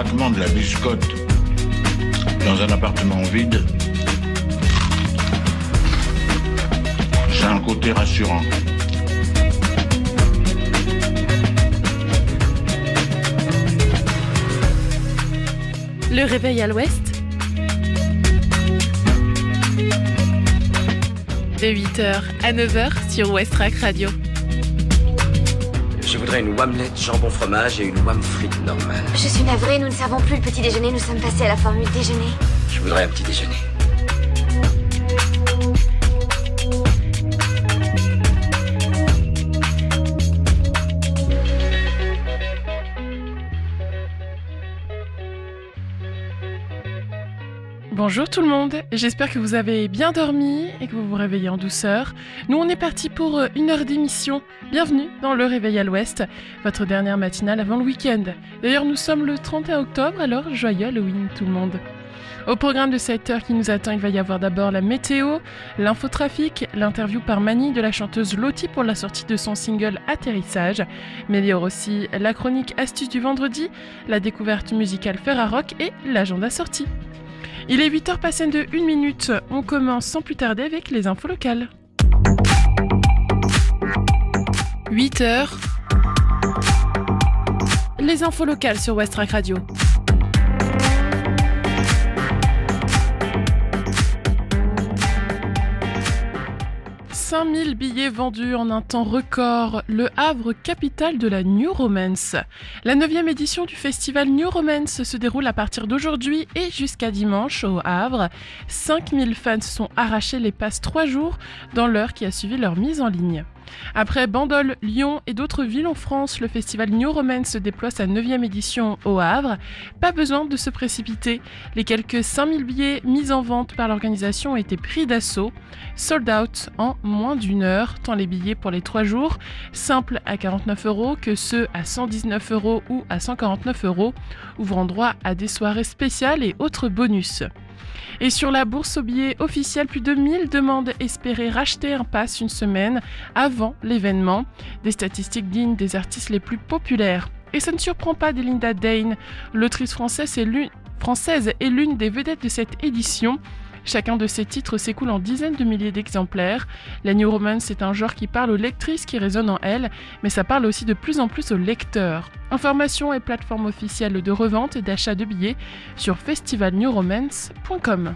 craquement de la biscotte dans un appartement vide, c'est un côté rassurant. Le réveil à l'ouest, de 8h à 9h sur Westrack Radio. Je voudrais une omelette jambon fromage et une omelette frite normale. Je suis navrée, nous ne servons plus le petit déjeuner, nous sommes passés à la formule déjeuner. Je voudrais un petit déjeuner. Bonjour tout le monde, j'espère que vous avez bien dormi et que vous vous réveillez en douceur. Nous on est parti pour 1 heure d'émission. Bienvenue dans le Réveil à l'Ouest, votre dernière matinale avant le week-end. D'ailleurs nous sommes le 31 octobre, alors joyeux Halloween tout le monde. Au programme de cette heure qui nous attend, il va y avoir d'abord la météo, l'infotrafic, l'interview par Mani de la chanteuse Lottie pour la sortie de son single Atterrissage, mais il y aura aussi la chronique astuce du vendredi, la découverte musicale Ferrarock et l'agenda sortie. Il est 8h passées de 1 minute, on commence sans plus tarder avec les infos locales. 8h, les infos locales sur Westrack Radio. 5000 billets vendus en un temps record, le Havre, capitale de la New Romance. La 9e édition du festival New Romance se déroule à partir d'aujourd'hui et jusqu'à dimanche au Havre. 5000 fans se sont arrachés les passes 3 jours dans l'heure qui a suivi leur mise en ligne. Après Bandol, Lyon et d'autres villes en France, le festival New Romance déploie sa 9e édition au Havre. Pas besoin de se précipiter, les quelques 5000 billets mis en vente par l'organisation ont été pris d'assaut, sold out en moins d'1 heure, tant les billets pour les 3 jours, simples à 49€ que ceux à 119€ ou à 149€, ouvrant droit à des soirées spéciales et autres bonus. Et sur la bourse aux billets officielle, plus de 1000 demandes espéraient racheter un pass une semaine avant l'événement. Des statistiques dignes des artistes les plus populaires. Et ça ne surprend pas Delinda Dane, l'autrice française est l'une des vedettes de cette édition. Chacun de ces titres s'écoule en dizaines de milliers d'exemplaires. La New Romance est un genre qui parle aux lectrices qui résonnent en elles, mais ça parle aussi de plus en plus aux lecteurs. Informations et plateformes officielles de revente et d'achat de billets sur festivalnewromance.com.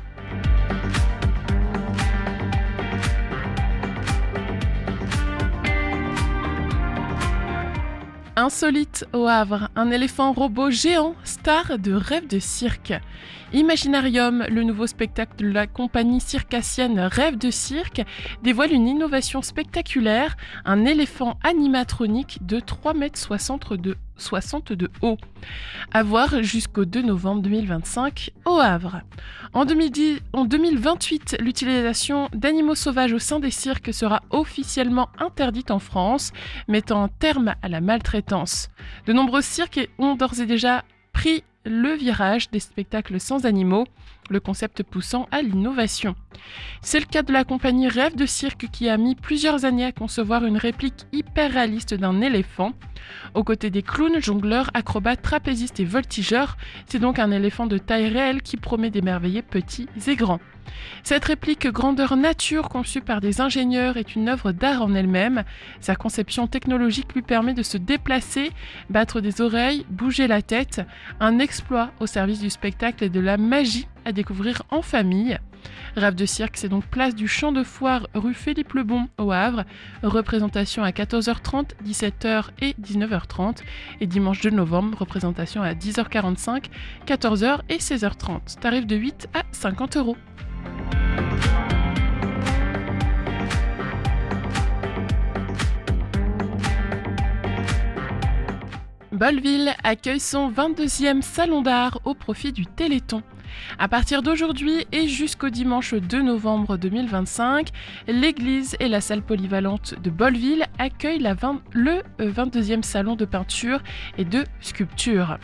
Insolite au Havre, un éléphant robot géant, star de Rêve de cirque. Imaginarium, le nouveau spectacle de la compagnie circassienne Rêve de cirque, dévoile une innovation spectaculaire, un éléphant animatronique de 3,60 m de haut. À voir jusqu'au 2 novembre 2025 au Havre. En 2028, l'utilisation d'animaux sauvages au sein des cirques sera officiellement interdite en France, mettant un terme à la maltraitance. De nombreux cirques ont d'ores et déjà pris le virage des spectacles sans animaux, le concept poussant à l'innovation. C'est le cas de la compagnie Rêve de cirque qui a mis plusieurs années à concevoir une réplique hyper réaliste d'un éléphant. Aux côtés des clowns, jongleurs, acrobates, trapézistes et voltigeurs, c'est donc un éléphant de taille réelle qui promet d'émerveiller petits et grands. Cette réplique grandeur nature conçue par des ingénieurs est une œuvre d'art en elle-même. Sa conception technologique lui permet de se déplacer, battre des oreilles, bouger la tête. Un exploit au service du spectacle et de la magie à découvrir en famille. Rêve de cirque, c'est donc place du Champ de Foire, rue Philippe Lebon au Havre. Représentation à 14h30, 17h et 19h30. Et dimanche 2 novembre, représentation à 10h45, 14h et 16h30. Tarif de 8 à 50€. Bolleville accueille son 22e salon d'art au profit du Téléthon. À partir d'aujourd'hui et jusqu'au dimanche 2 novembre 2025, l'église et la salle polyvalente de Bolleville accueillent le 22e salon de peinture et de sculpture.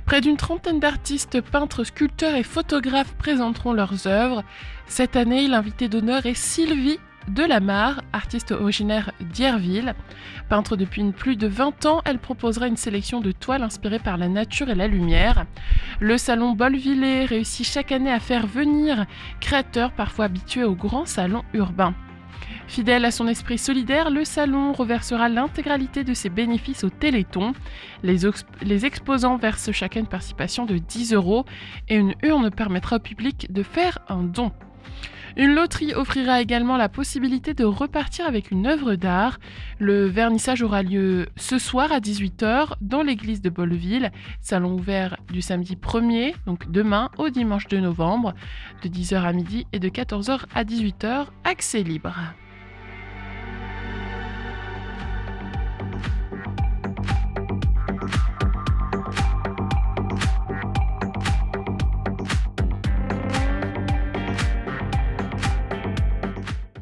Près d'une trentaine d'artistes, peintres, sculpteurs et photographes présenteront leurs œuvres. Cette année, l'invité d'honneur est Sylvie Delamare, artiste originaire d'Hyerville. Peintre depuis plus de 20 ans, elle proposera une sélection de toiles inspirées par la nature et la lumière. Le salon Bolvillé réussit chaque année à faire venir créateurs parfois habitués aux grands salons urbains. Fidèle à son esprit solidaire, le salon reversera l'intégralité de ses bénéfices au Téléthon. Les exposants versent chacun une participation de 10 € et une urne permettra au public de faire un don. Une loterie offrira également la possibilité de repartir avec une œuvre d'art. Le vernissage aura lieu ce soir à 18h dans l'église de Bolleville. Salon ouvert du samedi 1er, donc demain, au dimanche 2 novembre, de 10h à midi et de 14h à 18h, accès libre.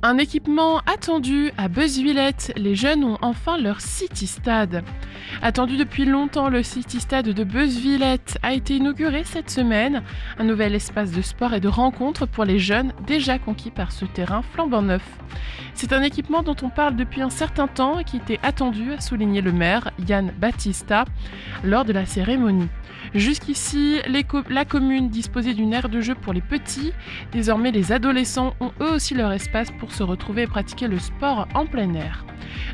Un équipement attendu à Beuzevillette, les jeunes ont enfin leur City Stade. Attendu depuis longtemps, le City Stade de Beuzevillette a été inauguré cette semaine. Un nouvel espace de sport et de rencontre pour les jeunes déjà conquis par ce terrain flambant neuf. C'est un équipement dont on parle depuis un certain temps et qui était attendu, a souligné le maire Yann Battista lors de la cérémonie. Jusqu'ici, la commune disposait d'une aire de jeu pour les petits. Désormais, les adolescents ont eux aussi leur espace pour se retrouver et pratiquer le sport en plein air.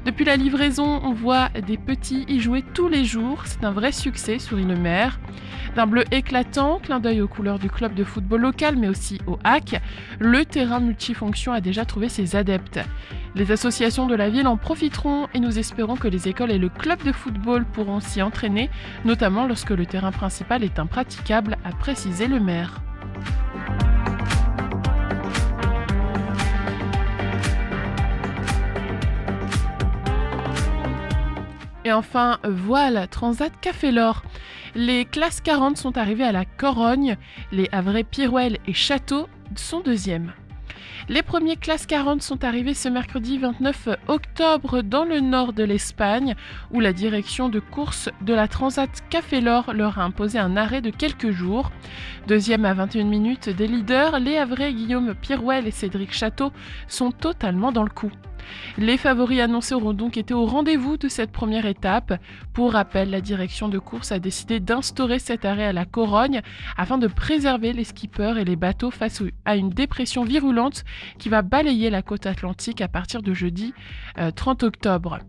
Depuis la livraison, on voit des petits y jouer tous les jours. C'est un vrai succès, sourit le maire. D'un bleu éclatant, clin d'œil aux couleurs du club de football local, mais aussi au HAC, le terrain multifonction a déjà trouvé ses adeptes. Les associations de la ville en profiteront et nous espérons que les écoles et le club de football pourront s'y entraîner, notamment lorsque le terrain principal est impraticable, a précisé le maire. Et enfin, Voile, Transat Café L'Or. Les classes 40 sont arrivées à la Corogne, les Havrais, Pirouel et Château sont deuxièmes. Les premiers classes 40 sont arrivés ce mercredi 29 octobre dans le nord de l'Espagne, où la direction de course de la Transat Café L'Or leur a imposé un arrêt de quelques jours. Deuxième à 21 minutes des leaders, les Havrais, Guillaume Pirouel et Cédric Château sont totalement dans le coup. Les favoris annoncés auront donc été au rendez-vous de cette première étape. Pour rappel, la direction de course a décidé d'instaurer cet arrêt à la Corogne afin de préserver les skippers et les bateaux face à une dépression virulente qui va balayer la côte atlantique à partir de jeudi 30 octobre.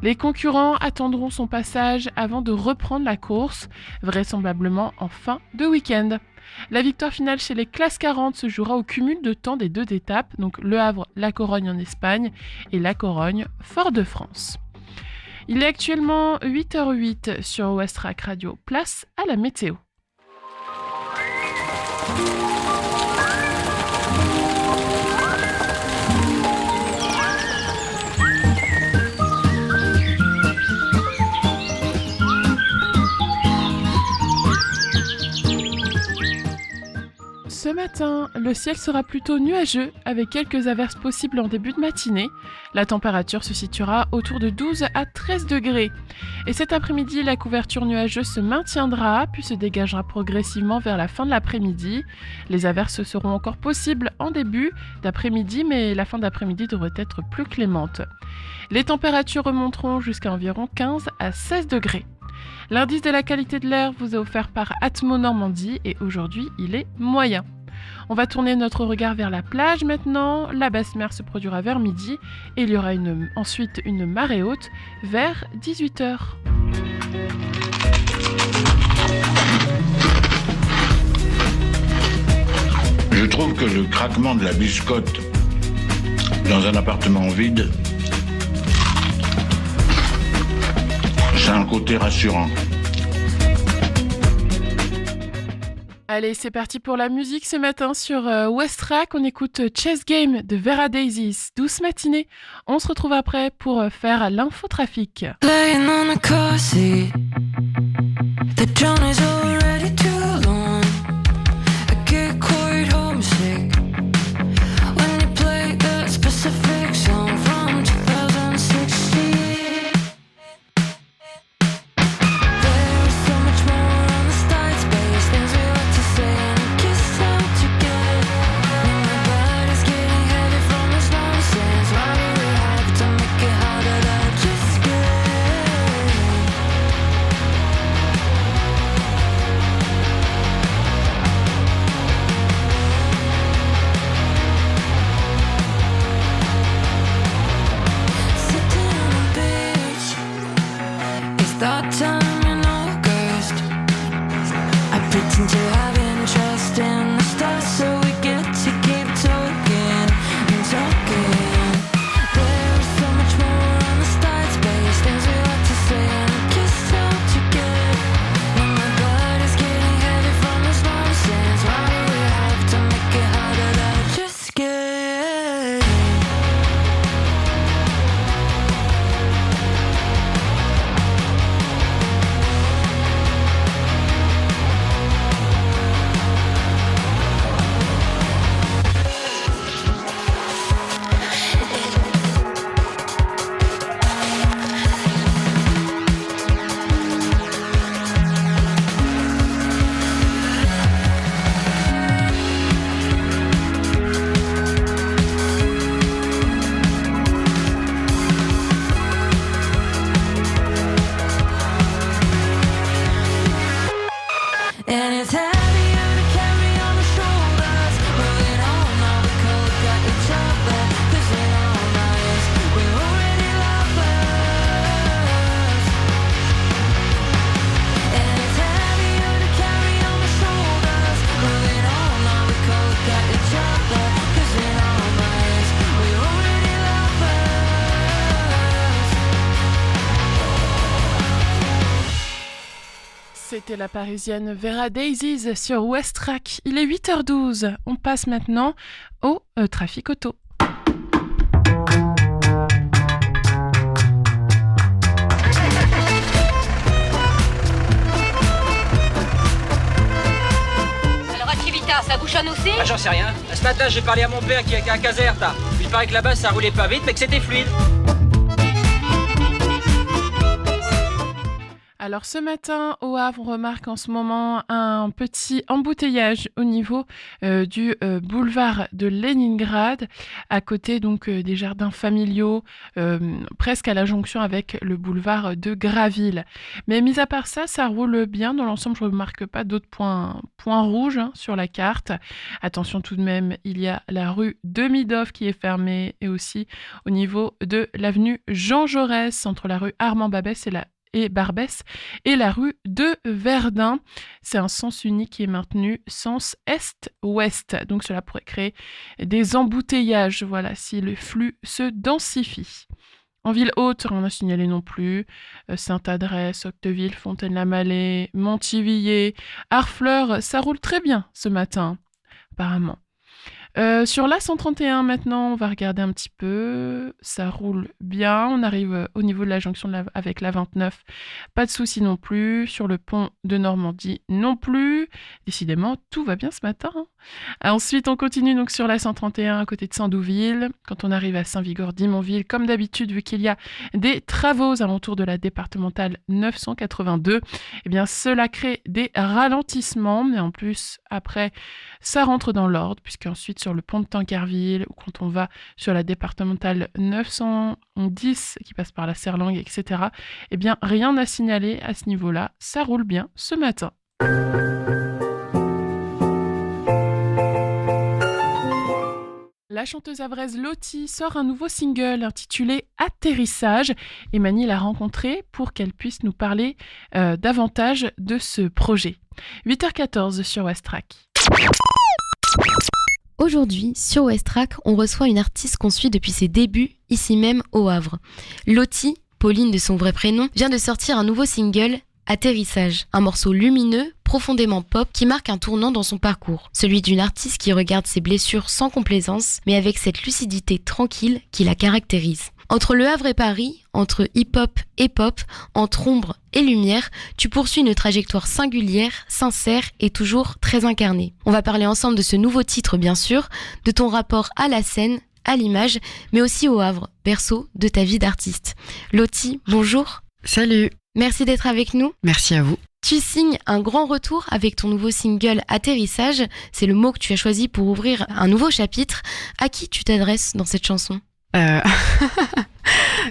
Les concurrents attendront son passage avant de reprendre la course, vraisemblablement en fin de week-end. La victoire finale chez les classes 40 se jouera au cumul de temps des deux étapes, donc Le Havre, la Corogne en Espagne et la Corogne, Fort-de-France. Il est actuellement 8h08 sur Westrack Radio. Place à la météo. Ce matin, le ciel sera plutôt nuageux avec quelques averses possibles en début de matinée. La température se situera autour de 12 à 13 degrés. Et cet après-midi, la couverture nuageuse se maintiendra puis se dégagera progressivement vers la fin de l'après-midi. Les averses seront encore possibles en début d'après-midi, mais la fin d'après-midi devrait être plus clémente. Les températures remonteront jusqu'à environ 15 à 16 degrés. L'indice de la qualité de l'air vous est offert par Atmo Normandie et aujourd'hui il est moyen. On va tourner notre regard vers la plage maintenant. La basse mer se produira vers midi et il y aura ensuite une marée haute vers 18h. Je trouve que le craquement de la biscotte dans un appartement vide, c'est un côté rassurant. Allez, c'est parti pour la musique ce matin sur Westrack. On écoute Chess Game de Vera Daisies. Douce matinée. On se retrouve après pour faire l'infotrafic. Nonsense. C'était la parisienne Vera Daisies sur West Track. Il est 8h12. On passe maintenant au trafic auto. Alors à Civita, ça bouchonne aussi? Ah, j'en sais rien. Ce matin, j'ai parlé à mon père qui est à Caserta. Il paraît que là-bas, ça roulait pas vite, mais que c'était fluide. Alors ce matin, au Havre, on remarque en ce moment un petit embouteillage au niveau du boulevard de Leningrad, à côté donc des jardins familiaux, presque à la jonction avec le boulevard de Graville. Mais mis à part ça, ça roule bien. Dans l'ensemble, je ne remarque pas d'autres points rouges sur la carte. Attention tout de même, il y a la rue Demidov qui est fermée et aussi au niveau de l'avenue Jean Jaurès, entre la rue Armand Barbès et la rue de Verdun. C'est un sens unique qui est maintenu, sens est-ouest. Donc cela pourrait créer des embouteillages, voilà, si le flux se densifie. En ville haute, rien à signaler non plus. Sainte-Adresse, Octeville, Fontaine-la-Mallet, Montivilliers, Harfleur, ça roule très bien ce matin, apparemment. Sur la 131 maintenant, on va regarder un petit peu. Ça roule bien. On arrive au niveau de la jonction avec la 29. Pas de souci non plus. Sur le pont de Normandie non plus. Décidément, tout va bien ce matin. Ensuite, on continue donc sur la 131 à côté de Sandouville. Quand on arrive à Saint-Vigor-d'Imonville, comme d'habitude, vu qu'il y a des travaux aux alentours de la départementale 982, eh bien, cela crée des ralentissements. Mais en plus, après, ça rentre dans l'ordre, puisqu'ensuite, sur le pont de Tancarville, ou quand on va sur la départementale 910 qui passe par la Serlangue, etc., eh bien, rien à signaler à ce niveau-là. Ça roule bien ce matin. La chanteuse havraise Lottie sort un nouveau single intitulé Atterrissage et Mani l'a rencontrée pour qu'elle puisse nous parler davantage de ce projet. 8h14 sur West Track. Aujourd'hui, sur West Track, on reçoit une artiste qu'on suit depuis ses débuts, ici même au Havre. Lottie, Pauline de son vrai prénom, vient de sortir un nouveau single, Atterrissage, un morceau lumineux, profondément pop, qui marque un tournant dans son parcours. Celui d'une artiste qui regarde ses blessures sans complaisance, mais avec cette lucidité tranquille qui la caractérise. Entre Le Havre et Paris, entre hip-hop et pop, entre ombre et lumière, tu poursuis une trajectoire singulière, sincère et toujours très incarnée. On va parler ensemble de ce nouveau titre bien sûr, de ton rapport à la scène, à l'image, mais aussi au Havre, berceau de ta vie d'artiste. Lottie, bonjour. Salut. Merci d'être avec nous. Merci à vous. Tu signes un grand retour avec ton nouveau single Atterrissage. C'est le mot que tu as choisi pour ouvrir un nouveau chapitre. À qui tu t'adresses dans cette chanson ?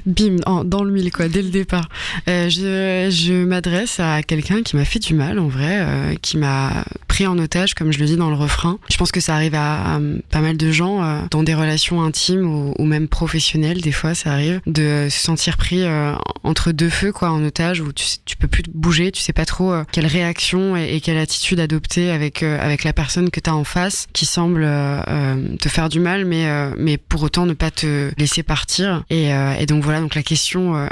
Bim, dans le mille quoi, dès le départ. Je m'adresse à quelqu'un qui m'a fait du mal en vrai, qui m'a pris en otage comme je le dis dans le refrain. Je pense que ça arrive à pas mal de gens dans des relations intimes ou même professionnelles, des fois ça arrive de se sentir pris entre deux feux quoi, en otage où tu peux plus bouger, tu sais pas trop quelle réaction et quelle attitude adopter avec la personne que t'as en face qui semble te faire du mal mais pour autant ne pas te laisser partir et donc voilà, donc la question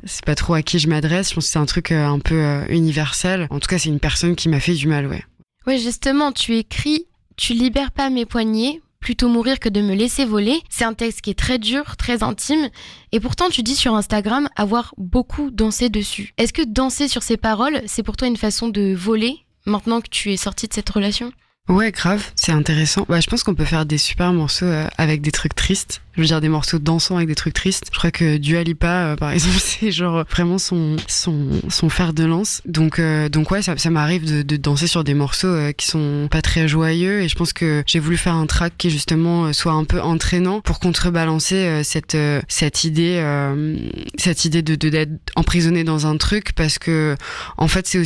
c'est pas trop à qui je m'adresse, je pense que c'est un truc un peu universel. En tout cas, c'est une personne qui m'a fait du mal, ouais. Ouais, justement, tu écris « Tu libères pas mes poignets, plutôt mourir que de me laisser voler ». C'est un texte qui est très dur, très intime, et pourtant tu dis sur Instagram avoir beaucoup dansé dessus. Est-ce que danser sur ces paroles, c'est pour toi une façon de voler, maintenant que tu es sortie de cette relation ? Ouais, grave, c'est intéressant. Je pense qu'on peut faire des super morceaux avec des trucs tristes. Je veux dire, des morceaux dansants avec des trucs tristes. Je crois que Dua Lipa, par exemple, c'est genre vraiment son fer de lance. Donc ouais, ça m'arrive de danser sur des morceaux qui sont pas très joyeux. Et je pense que j'ai voulu faire un track qui justement soit un peu entraînant pour contrebalancer cette idée d'être emprisonné dans un truc, parce que en fait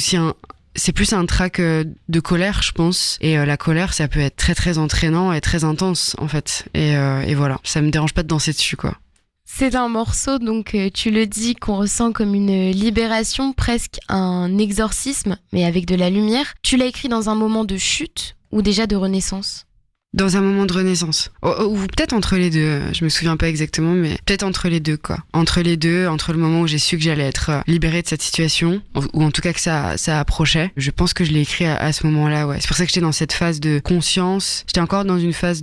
c'est plus un track de colère, je pense. Et la colère, ça peut être très très entraînant et très intense, en fait. Et voilà, ça me dérange pas de danser dessus, quoi. C'est un morceau, donc tu le dis, qu'on ressent comme une libération, presque un exorcisme, mais avec de la lumière. Tu l'as écrit dans un moment de chute ou déjà de renaissance ? Dans un moment de renaissance. Ou peut-être entre les deux, je me souviens pas exactement, mais peut-être entre les deux, quoi. Entre les deux, entre le moment où j'ai su que j'allais être libérée de cette situation, ou en tout cas que ça approchait. Je pense que je l'ai écrit à ce moment-là, ouais. C'est pour ça que j'étais dans cette phase de conscience. J'étais encore dans une phase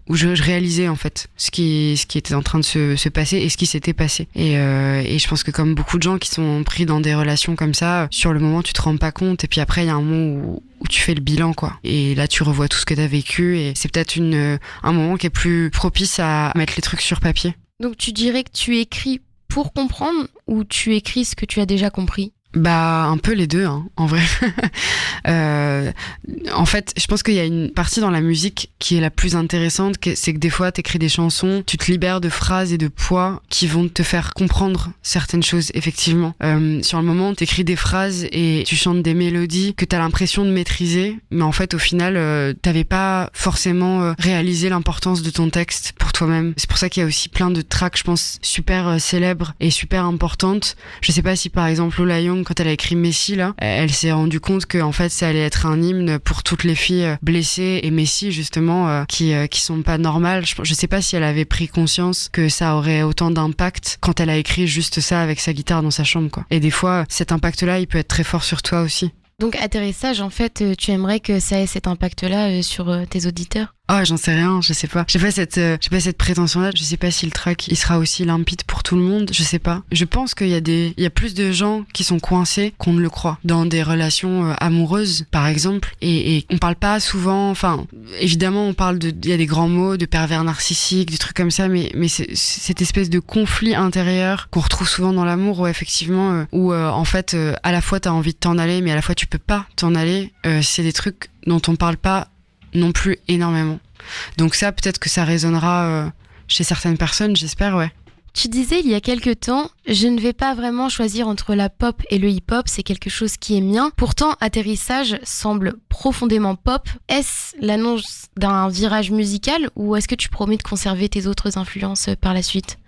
où je réalisais, en fait, ce qui était en train de se passer et ce qui s'était passé. Et je pense que comme beaucoup de gens qui sont pris dans des relations comme ça, sur le moment, tu te rends pas compte, et puis après, il y a un moment où tu fais le bilan, quoi. Et là, tu revois tout ce que t'as vécu, et c'est peut-être un moment qui est plus propice à mettre les trucs sur papier. Donc tu dirais que tu écris pour comprendre ou tu écris ce que tu as déjà compris ? Bah, un peu les deux, hein, en vrai. En fait, je pense qu'il y a une partie dans la musique qui est la plus intéressante, c'est que des fois, t'écris des chansons, tu te libères de phrases et de poids qui vont te faire comprendre certaines choses, effectivement. Sur le moment, t'écris des phrases et tu chantes des mélodies que t'as l'impression de maîtriser, mais en fait, au final, t'avais pas forcément réalisé l'importance de ton texte pour toi-même. C'est pour ça qu'il y a aussi plein de tracks, je pense, super célèbres et super importantes. Je sais pas si, par exemple, Lola Young, quand elle a écrit Messi, là, elle s'est rendue compte que en fait ça allait être un hymne pour toutes les filles blessées, et Messi justement qui sont pas normales. Je sais pas si elle avait pris conscience que ça aurait autant d'impact quand elle a écrit juste ça avec sa guitare dans sa chambre, quoi. Et des fois cet impact-là, il peut être très fort sur toi aussi. Donc atterrissage, en fait, tu aimerais que ça ait cet impact-là sur tes auditeurs ? Ah, j'en sais rien, je sais pas. J'ai pas cette prétention-là. Je sais pas si le track, il sera aussi limpide pour tout le monde. Je sais pas. Je pense qu'il y a plus de gens qui sont coincés qu'on ne le croit dans des relations amoureuses, par exemple. Et on parle pas souvent, enfin, évidemment, il y a des grands mots de pervers narcissiques, des trucs comme ça, mais c'est cette espèce de conflit intérieur qu'on retrouve souvent dans l'amour, où effectivement, en fait, à la fois t'as envie de t'en aller, mais à la fois tu peux pas t'en aller. C'est des trucs dont on parle pas non plus énormément. Donc ça, peut-être que ça résonnera chez certaines personnes, j'espère, ouais. Tu disais il y a quelque temps, je ne vais pas vraiment choisir entre la pop et le hip-hop, c'est quelque chose qui est mien. Pourtant, Atterrissage semble profondément pop. Est-ce l'annonce d'un virage musical ou est-ce que tu promets de conserver tes autres influences par la suite ?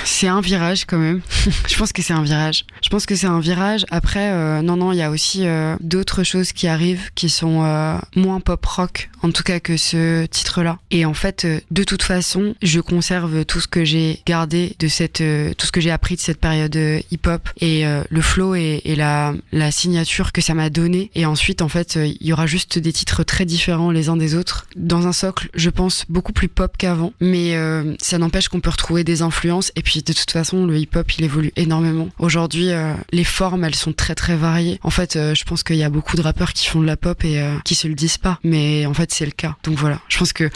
C'est un virage quand même. Je pense que c'est un virage. Après, non, il y a aussi d'autres choses qui arrivent qui sont moins pop rock, en tout cas que ce titre-là. Et en fait, de toute façon, je conserve tout ce que j'ai gardé de tout ce que j'ai appris de cette période hip-hop et le flow et la signature que ça m'a donné. Et ensuite, en fait, il y aura juste des titres très différents les uns des autres. Dans un socle, je pense, beaucoup plus pop qu'avant, mais ça n'empêche qu'on peut retrouver des influences. Et puis de toute façon, le hip-hop, il évolue énormément. Aujourd'hui, les formes, elles sont très très variées. En fait, je pense qu'il y a beaucoup de rappeurs qui font de la pop et qui se le disent pas. Mais en fait, c'est le cas. Donc voilà, je pense que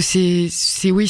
c'est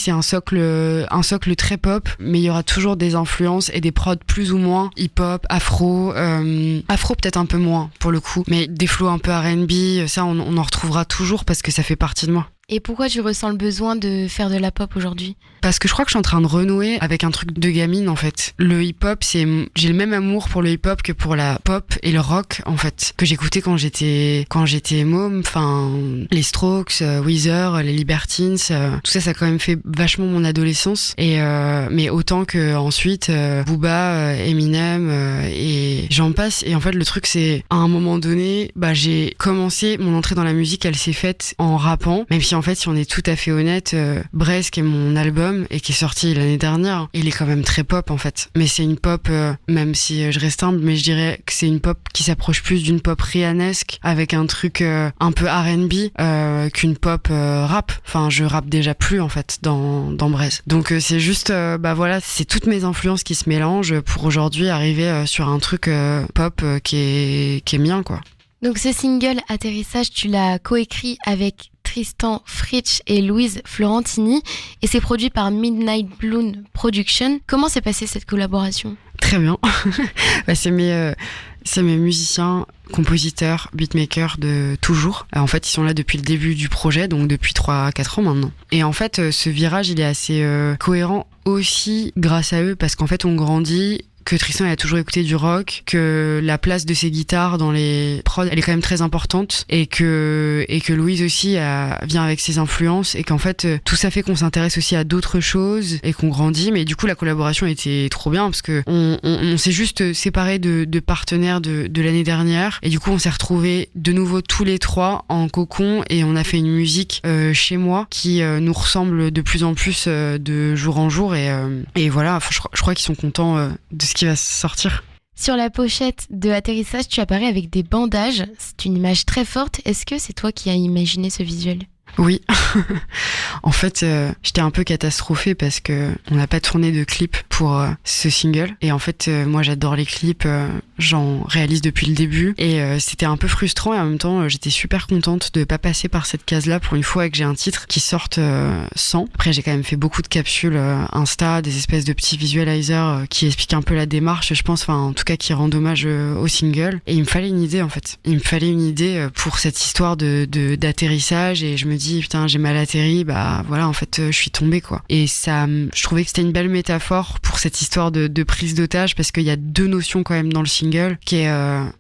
un socle très pop, mais il y aura toujours des influences et des prods plus ou moins hip-hop, afro peut-être un peu moins pour le coup, mais des flows un peu R&B, ça on en retrouvera toujours parce que ça fait partie de moi. Et pourquoi tu ressens le besoin de faire de la pop aujourd'hui ? Parce que je crois que je suis en train de renouer avec un truc de gamine en fait. Le hip-hop, j'ai le même amour pour le hip-hop que pour la pop et le rock en fait, que j'écoutais quand j'étais môme, enfin les Strokes, Weezer, les Libertines, tout ça a quand même fait vachement mon adolescence et mais autant que ensuite Booba, Eminem et j'en passe. Et en fait le truc c'est à un moment donné, j'ai commencé mon entrée dans la musique, elle s'est faite en rappant, même si en fait si on est tout à fait honnête, Braise qui est mon album et qui est sorti l'année dernière, il est quand même très pop en fait, mais c'est une pop même si je reste humble, mais je dirais que c'est une pop qui s'approche plus d'une pop Rihannesque avec un truc un peu R&B qu'une pop rap. Enfin je rappe déjà plus en fait dans Braise, donc c'est juste voilà, c'est toutes mes influences qui se mélangent pour aujourd'hui arriver sur un truc pop qui est mien quoi. Donc ce single Atterrissage, tu l'as coécrit avec Tristan Fritsch et Louise Florentini et c'est produit par Midnight Bloom Production. Comment s'est passée cette collaboration ? Très bien. C'est mes musiciens, compositeurs, beatmakers de toujours. En fait, ils sont là depuis le début du projet, donc depuis 3-4 ans maintenant. Et en fait, ce virage, il est assez cohérent aussi grâce à eux, parce qu'en fait, on grandit que Tristan a toujours écouté du rock, que la place de ses guitares dans les prods, elle est quand même très importante, et que Louise aussi vient avec ses influences, et qu'en fait tout ça fait qu'on s'intéresse aussi à d'autres choses et qu'on grandit. Mais du coup la collaboration était trop bien parce que on s'est juste séparés de partenaires de l'année dernière, et du coup on s'est retrouvés de nouveau tous les trois en cocon, et on a fait une musique chez moi qui nous ressemble de plus en plus de jour en jour, et voilà, je crois qu'ils sont contents de ce qui va sortir. Sur la pochette de Atterrissage, tu apparais avec des bandages. C'est une image très forte. Est-ce que c'est toi qui as imaginé ce visuel ? Oui, en fait, j'étais un peu catastrophée parce que on n'a pas tourné de clip pour ce single. Et en fait, moi, j'adore les clips, j'en réalise depuis le début. Et c'était un peu frustrant, et en même temps, j'étais super contente de pas passer par cette case-là pour une fois que j'ai un titre qui sorte sans. Après, j'ai quand même fait beaucoup de capsules Insta, des espèces de petits visualizers qui expliquent un peu la démarche, je pense, enfin, en tout cas, qui rendent hommage au single. Et il me fallait une idée, en fait. Il me fallait une idée pour cette histoire d'atterrissage, et je me dis, putain, j'ai mal atterri, bah voilà, en fait, je suis tombée, quoi. Et ça, je trouvais que c'était une belle métaphore pour cette histoire de prise d'otage, parce qu'il y a deux notions quand même dans le single, qui est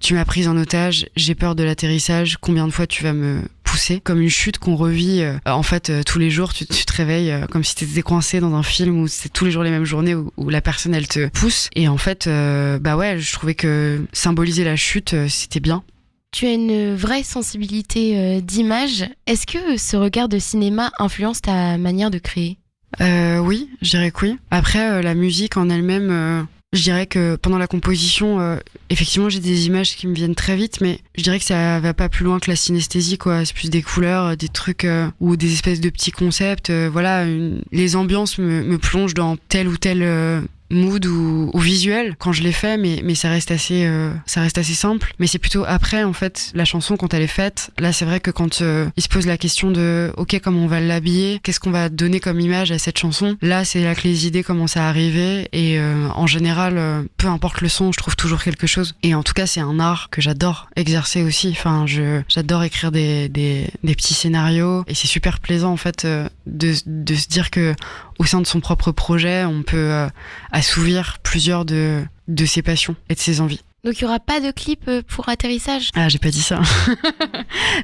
tu m'as prise en otage, j'ai peur de l'atterrissage, combien de fois tu vas me pousser, comme une chute qu'on revit en fait tous les jours. Tu te réveilles comme si t'étais coincé dans un film où c'est tous les jours les mêmes journées où la personne elle te pousse, et en fait bah ouais, je trouvais que symboliser la chute c'était bien. Tu as une vraie sensibilité d'image. Est-ce que ce regard de cinéma influence ta manière de créer ? Oui, je dirais que oui. Après, la musique en elle-même, je dirais que pendant la composition, effectivement, j'ai des images qui me viennent très vite, mais je dirais que ça va pas plus loin que la synesthésie, quoi. C'est plus des couleurs, des trucs ou des espèces de petits concepts. Voilà, les ambiances me plongent dans tel ou tel mood ou visuel quand je l'ai fait, mais ça reste assez simple. Mais c'est plutôt après, en fait, la chanson, quand elle est faite, là c'est vrai que quand il se pose la question de ok, comment on va l'habiller, qu'est-ce qu'on va donner comme image à cette chanson, là c'est là que les idées commencent à arriver, et en général peu importe le son, je trouve toujours quelque chose. Et en tout cas c'est un art que j'adore exercer aussi. Enfin, j'adore écrire des petits scénarios, et c'est super plaisant en fait de se dire que au sein de son propre projet on peut assouvir plusieurs de ses passions et de ses envies. Donc il n'y aura pas de clip pour Atterrissage ? Ah, j'ai pas dit ça.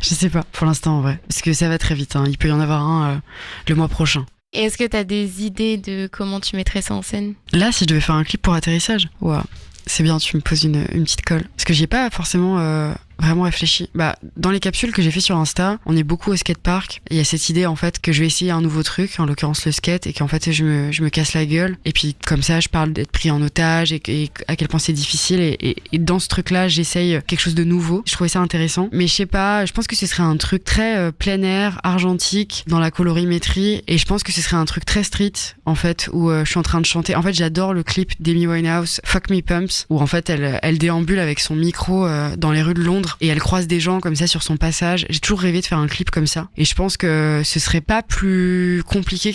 Je sais pas, pour l'instant en vrai. Parce que ça va très vite, hein. Il peut y en avoir un le mois prochain. Et est-ce que tu as des idées de comment tu mettrais ça en scène ? Là, si je devais faire un clip pour Atterrissage, wow. C'est bien, tu me poses une petite colle. Parce que j'y ai pas forcément vraiment réfléchi. Bah, dans les capsules que j'ai fait sur Insta, on est beaucoup au skatepark. Il y a cette idée en fait que je vais essayer un nouveau truc, en l'occurrence le skate, et qu'en fait je me casse la gueule. Et puis comme ça, je parle d'être pris en otage et à quel point c'est difficile. Et dans ce truc-là, j'essaye quelque chose de nouveau. Je trouvais ça intéressant. Mais je sais pas, je pense que ce serait un truc très plein air, argentique, dans la colorimétrie. Et je pense que ce serait un truc très street, en fait, où je suis en train de chanter. En fait, j'adore le clip d'Amy Winehouse, Fuck Me Pumps, où en fait elle déambule avec son micro dans les rues de Londres, et elle croise des gens comme ça sur son passage. J'ai toujours rêvé de faire un clip comme ça, et je pense que ce serait pas plus compliqué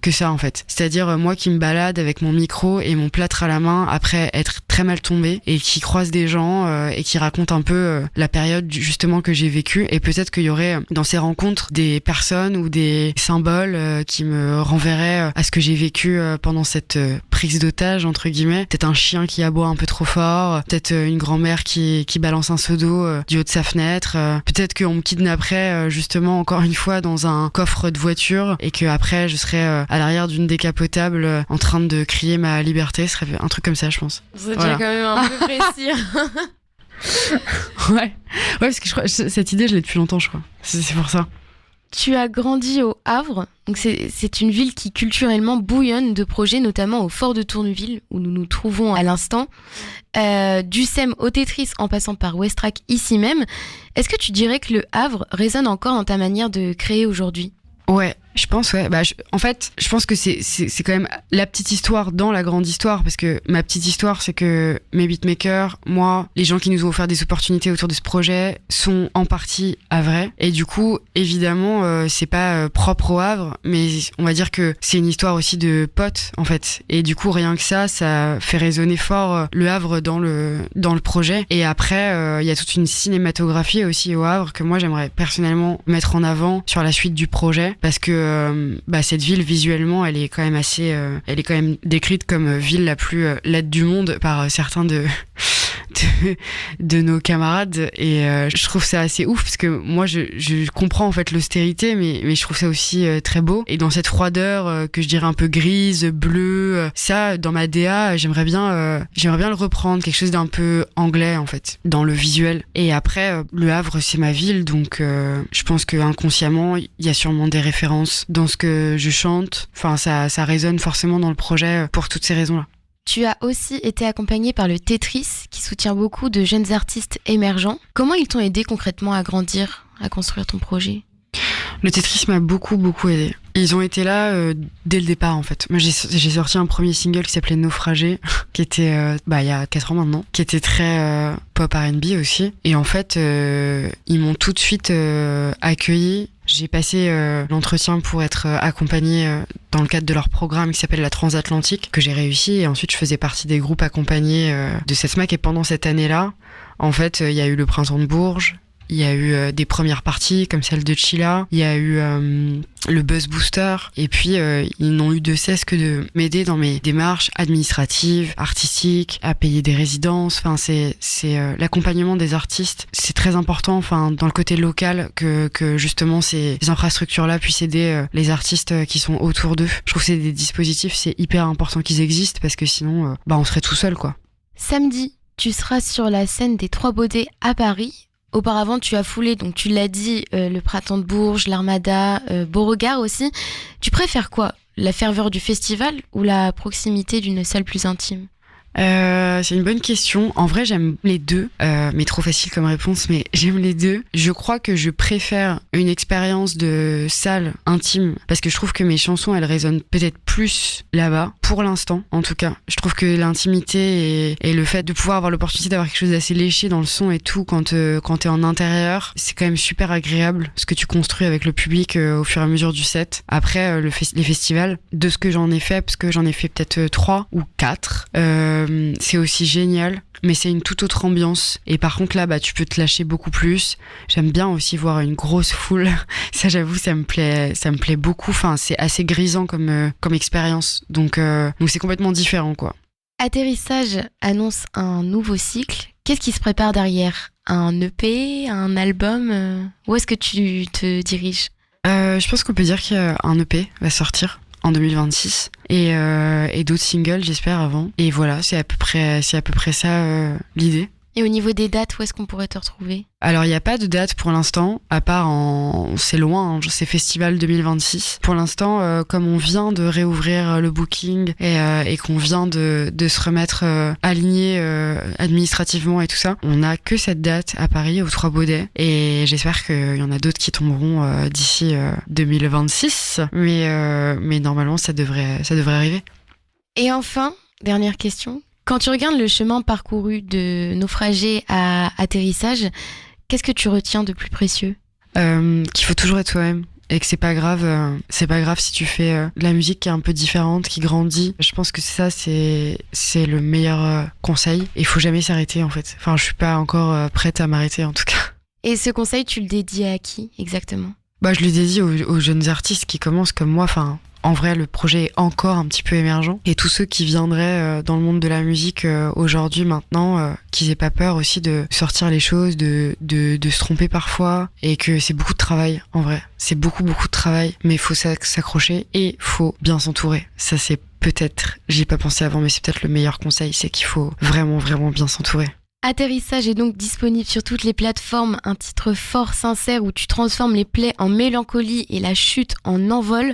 que ça en fait. C'est-à-dire moi qui me balade avec mon micro et mon plâtre à la main après être très mal tombé, et qui croise des gens et qui raconte un peu la période justement que j'ai vécue, et peut-être qu'il y aurait dans ces rencontres des personnes ou des symboles qui me renverraient à ce que j'ai vécu pendant cette prise d'otage entre guillemets. Peut-être un chien qui aboie un peu trop fort, peut-être une grand-mère qui balance un seau d'eau du haut de sa fenêtre, peut-être qu'on me kidnapperait justement encore une fois dans un coffre de voiture, et que après je serais à l'arrière d'une décapotable en train de crier ma liberté. Ce serait un truc comme ça, je pense. C'est déjà quand même un peu précis. Ouais, parce que je crois cette idée je l'ai depuis longtemps, je crois. C'est pour ça. Tu as grandi au Havre, donc c'est une ville qui culturellement bouillonne de projets, notamment au Fort de Tourneville, où nous nous trouvons à l'instant. Du SEM au Tetris en passant par Westrack ici même. Est-ce que tu dirais que le Havre résonne encore dans ta manière de créer aujourd'hui ? Ouais, je pense, ouais. Bah, en fait, je pense que c'est quand même la petite histoire dans la grande histoire, parce que ma petite histoire, c'est que mes beatmakers, moi, les gens qui nous ont offert des opportunités autour de ce projet sont en partie havrais. Et du coup, évidemment, c'est pas propre au Havre, mais on va dire que c'est une histoire aussi de potes, en fait. Et du coup, rien que ça fait résonner fort le Havre dans le projet. Et après, il y a toute une cinématographie aussi au Havre que moi, j'aimerais personnellement mettre en avant sur la suite du projet, parce que que cette ville visuellement, elle est quand même décrite comme ville la plus laide du monde par certains de nos camarades, et je trouve ça assez ouf parce que moi je comprends en fait l'austérité, mais je trouve ça aussi très beau, et dans cette froideur que je dirais un peu grise, bleue, ça dans ma DA j'aimerais bien le reprendre, quelque chose d'un peu anglais en fait dans le visuel. Et après Le Havre c'est ma ville, donc je pense que inconsciemment il y a sûrement des références dans ce que je chante, enfin ça résonne forcément dans le projet pour toutes ces raisons là. Tu as aussi été accompagné par le Tetris, qui soutient beaucoup de jeunes artistes émergents. Comment ils t'ont aidé concrètement à grandir, à construire ton projet ? Le Tetris m'a beaucoup aidé. Ils ont été là dès le départ en fait. Moi j'ai sorti un premier single qui s'appelait Naufragé, qui était il y a 4 ans maintenant, qui était très pop R&B aussi. Et en fait ils m'ont tout de suite accueilli. J'ai passé l'entretien pour être accompagnée dans le cadre de leur programme qui s'appelle la Transatlantique, que j'ai réussi, et ensuite je faisais partie des groupes accompagnés de cette SMAC. Et pendant cette année-là, en fait, il y a eu le Printemps de Bourges, il y a eu des premières parties comme celle de Chilla, il y a eu le Buzz Booster, et puis ils n'ont eu de cesse que de m'aider dans mes démarches administratives, artistiques, à payer des résidences. Enfin, c'est l'accompagnement des artistes, c'est très important. Enfin, dans le côté local, que justement ces infrastructures-là puissent aider les artistes qui sont autour d'eux. Je trouve que c'est des dispositifs, c'est hyper important qu'ils existent, parce que sinon, on serait tout seul, quoi. Samedi, tu seras sur la scène des Trois Baudets à Paris. Auparavant, tu as foulé, donc tu l'as dit, le Printemps de Bourges, l'Armada, Beauregard aussi. Tu préfères quoi ? La ferveur du festival ou la proximité d'une salle plus intime ? C'est une bonne question. En vrai, j'aime les deux, mais trop facile comme réponse, mais j'aime les deux. Je crois que je préfère une expérience de salle intime, parce que je trouve que mes chansons, elles résonnent peut-être plus là-bas, pour l'instant, en tout cas. Je trouve que l'intimité et le fait de pouvoir avoir l'opportunité d'avoir quelque chose d'assez léché dans le son et tout, quand t'es en intérieur, c'est quand même super agréable, ce que tu construis avec le public au fur et à mesure du set. Après, les festivals, de ce que j'en ai fait, parce que j'en ai fait peut-être 3 ou 4, c'est aussi génial, mais c'est une toute autre ambiance. Et par contre là, tu peux te lâcher beaucoup plus. J'aime bien aussi voir une grosse foule. Ça, j'avoue, ça me plaît beaucoup. Enfin, c'est assez grisant comme expérience. Donc c'est complètement différent, quoi. Atterrissage annonce un nouveau cycle. Qu'est-ce qui se prépare derrière ? Un EP, un album ? Où est-ce que tu te diriges ? Je pense qu'on peut dire qu'un EP va sortir en 2026 et d'autres singles, j'espère, avant. Et voilà, c'est à peu près ça l'idée. Et au niveau des dates, où est-ce qu'on pourrait te retrouver ? Alors, il n'y a pas de date pour l'instant, à part c'est loin, c'est Festival 2026. Pour l'instant, comme on vient de réouvrir le booking et qu'on vient de se remettre aligné administrativement et tout ça, on n'a que cette date à Paris, aux Trois Baudets. Et j'espère qu'il y en a d'autres qui tomberont d'ici 2026. Mais normalement, ça devrait arriver. Et enfin, dernière question. Quand tu regardes le chemin parcouru de Naufragé à Atterrissage, qu'est-ce que tu retiens de plus précieux ? Qu'il faut toujours être soi-même, et que c'est pas grave si tu fais de la musique qui est un peu différente, qui grandit. Je pense que ça, c'est le meilleur conseil. Il faut jamais s'arrêter, en fait. Enfin, je suis pas encore prête à m'arrêter, en tout cas. Et ce conseil, tu le dédies à qui, exactement ? Je le dédie aux jeunes artistes qui commencent comme moi. Enfin, en vrai, le projet est encore un petit peu émergent. Et tous ceux qui viendraient dans le monde de la musique aujourd'hui, maintenant, qu'ils aient pas peur aussi de sortir les choses, de se tromper parfois. Et que c'est beaucoup de travail, en vrai. C'est beaucoup de travail. Mais il faut s'accrocher et faut bien s'entourer. Ça, c'est peut-être, j'y ai pas pensé avant, mais c'est peut-être le meilleur conseil. C'est qu'il faut vraiment, vraiment bien s'entourer. Atterrissage est donc disponible sur toutes les plateformes, un titre fort, sincère, où tu transformes les plaies en mélancolie et la chute en envol.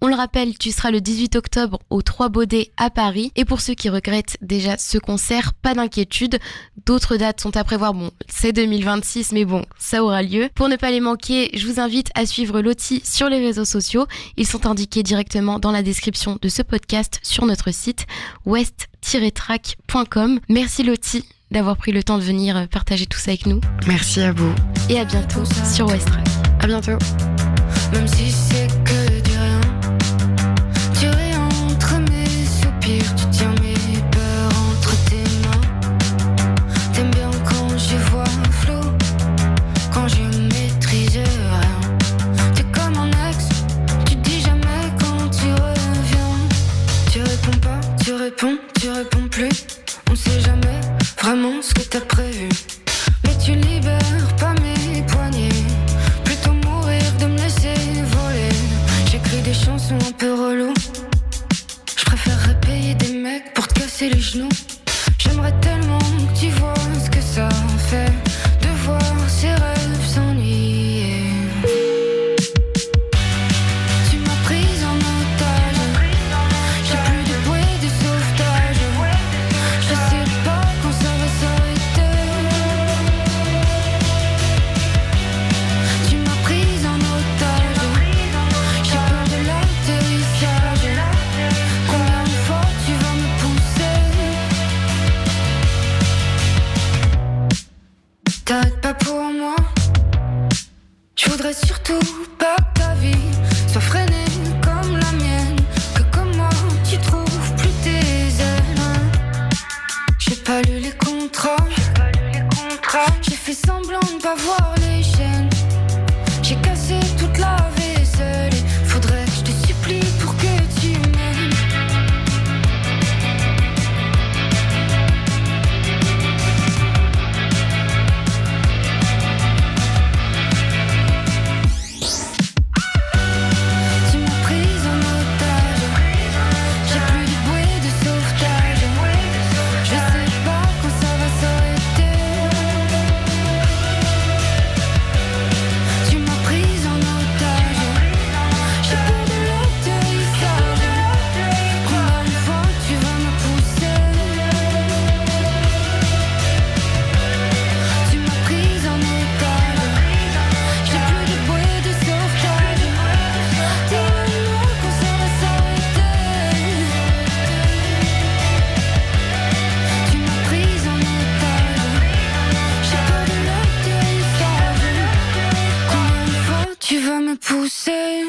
On le rappelle, tu seras le 18 octobre aux Trois Baudets à Paris. Et pour ceux qui regrettent déjà ce concert, pas d'inquiétude, d'autres dates sont à prévoir. Bon, c'est 2026, mais bon, ça aura lieu. Pour ne pas les manquer, je vous invite à suivre Loti sur les réseaux sociaux. Ils sont indiqués directement dans la description de ce podcast sur notre site west-track.com. Merci Loti d'avoir pris le temps de venir partager tout ça avec nous. Merci à vous. Et à bientôt sur West Track. À bientôt. Même si c'est que du rien, tu ris entre mes soupirs, tu tiens mes peurs entre tes mains. T'aimes bien quand j'y vois flou, quand je maîtrise rien. T'es comme un ex, tu dis genoux. J'aimerais tellement que tu vois ce que ça fait de voir ses rêves s'ennuyer. Tu m'as prise en otage, j'ai plus de bouée de sauvetage. Je sais pas quand ça va s'arrêter. Tu m'as prise en otage, j'ai peur de l'atterrissage. Combien de fois tu vas me pousser? T'arrêtes pas pour moi. Je voudrais surtout pas que ta vie soit freinée comme la mienne. Que comme moi tu trouves plus tes ailes. J'ai pas lu les contrats, j'ai fait semblant de pas voir les chaînes. J'ai cassé toute la vaisselle et faudrait que je te supplie pour que tu m'aimes. Tu m'as prise en otage, j'ai plus de bouée de sauvetage. Je sais pas quand ça va s'arrêter. Tu m'as prise en otage, j'ai peur de l'atterrissage. Combien de fois tu vas me pousser? Tu m'as prise en otage, j'ai plus de bouée de sauvetage. Dis-moi quand ça va s'arrêter. Tu m'as prise en otage, j'ai peur de l'atterrissage. Combien de fois tu vas me pousser?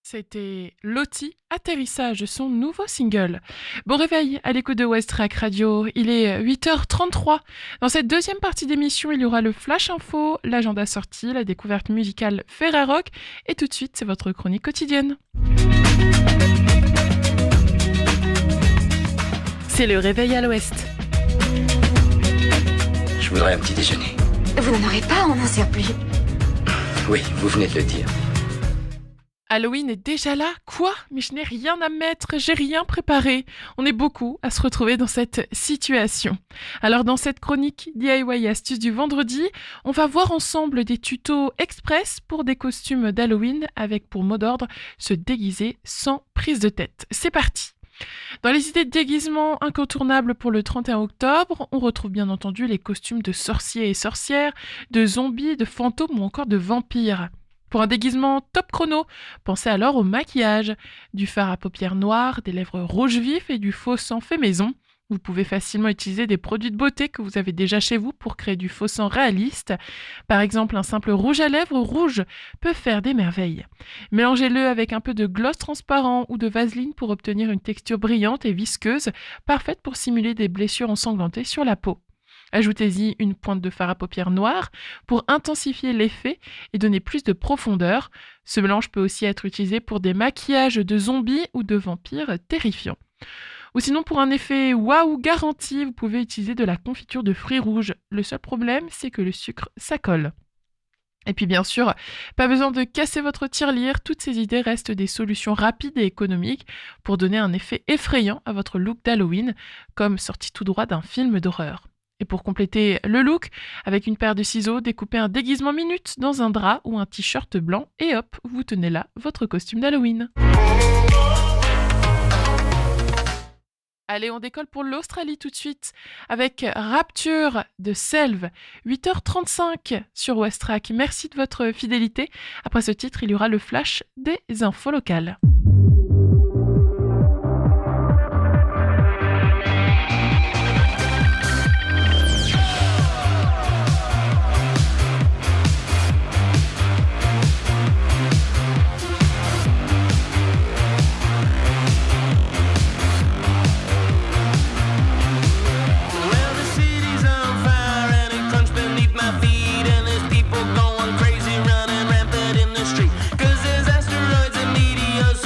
C'était Lottie, Atterrissage, son nouveau single. Bon réveil à l'écoute de Westrack Radio, il est 8h33. Dans cette deuxième partie d'émission, il y aura le Flash Info, l'agenda sorti, la découverte musicale Ferrarock, et tout de suite, c'est votre chronique quotidienne. C'est le réveil à l'ouest. Je voudrais un petit déjeuner. Vous n'en aurez pas, on n'en sert plus. Oui, vous venez de le dire. Halloween est déjà là? Quoi? Mais je n'ai rien à mettre, j'ai rien préparé. On est beaucoup à se retrouver dans cette situation. Alors dans cette chronique DIY Astuces du vendredi, on va voir ensemble des tutos express pour des costumes d'Halloween avec pour mot d'ordre se déguiser sans prise de tête. C'est parti! Dans les idées de déguisement incontournables pour le 31 octobre, on retrouve bien entendu les costumes de sorciers et sorcières, de zombies, de fantômes ou encore de vampires. Pour un déguisement top chrono, pensez alors au maquillage, du fard à paupières noires, des lèvres rouges vifs et du faux sang fait maison. Vous pouvez facilement utiliser des produits de beauté que vous avez déjà chez vous pour créer du faux sang réaliste. Par exemple, un simple rouge à lèvres rouge peut faire des merveilles. Mélangez-le avec un peu de gloss transparent ou de vaseline pour obtenir une texture brillante et visqueuse, parfaite pour simuler des blessures ensanglantées sur la peau. Ajoutez-y une pointe de fard à paupières noires pour intensifier l'effet et donner plus de profondeur. Ce mélange peut aussi être utilisé pour des maquillages de zombies ou de vampires terrifiants. Ou sinon, pour un effet waouh garanti, vous pouvez utiliser de la confiture de fruits rouges. Le seul problème, c'est que le sucre, ça colle. Et puis bien sûr, pas besoin de casser votre tirelire, toutes ces idées restent des solutions rapides et économiques pour donner un effet effrayant à votre look d'Halloween, comme sorti tout droit d'un film d'horreur. Et pour compléter le look, avec une paire de ciseaux, découpez un déguisement minute dans un drap ou un t-shirt blanc et hop, vous tenez là votre costume d'Halloween. Allez, on décolle pour l'Australie tout de suite avec Rapture de Selve, 8h35 sur Westrack. Merci de votre fidélité. Après ce titre, il y aura le flash des infos locales. Going crazy, running rampant in the street. 'Cause there's asteroids and meteors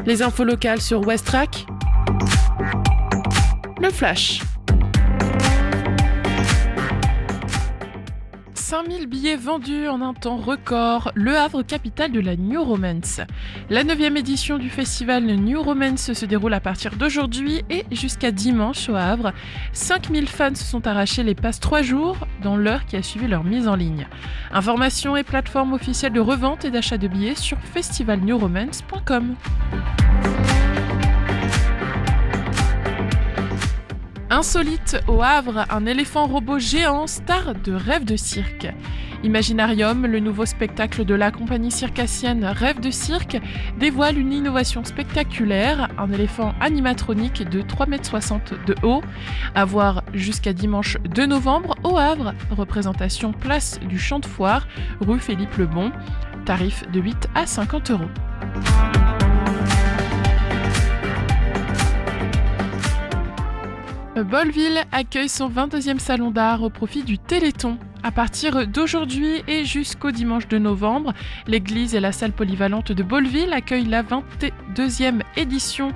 Les infos locales sur Westrack. Le Flash. 5000 billets vendus en un temps record, Le Havre, capitale de la New Romance. La 9e édition du festival New Romance se déroule à partir d'aujourd'hui et jusqu'à dimanche au Havre. 5000 fans se sont arrachés les passes 3 jours dans l'heure qui a suivi leur mise en ligne. Informations et plateformes officielles de revente et d'achat de billets sur festivalnewromance.com. Insolite au Havre, un éléphant robot géant star de Rêve de cirque. Imaginarium, le nouveau spectacle de la compagnie circassienne Rêve de cirque, dévoile une innovation spectaculaire, un éléphant animatronique de 3,60 m de haut, à voir jusqu'à dimanche 2 novembre au Havre, représentation place du Champ de Foire, rue Philippe Lebon, tarif de 8 à 50 €. Bolleville accueille son 22e salon d'art au profit du Téléthon. À partir d'aujourd'hui et jusqu'au dimanche de novembre, l'église et la salle polyvalente de Bolleville accueillent la 22e édition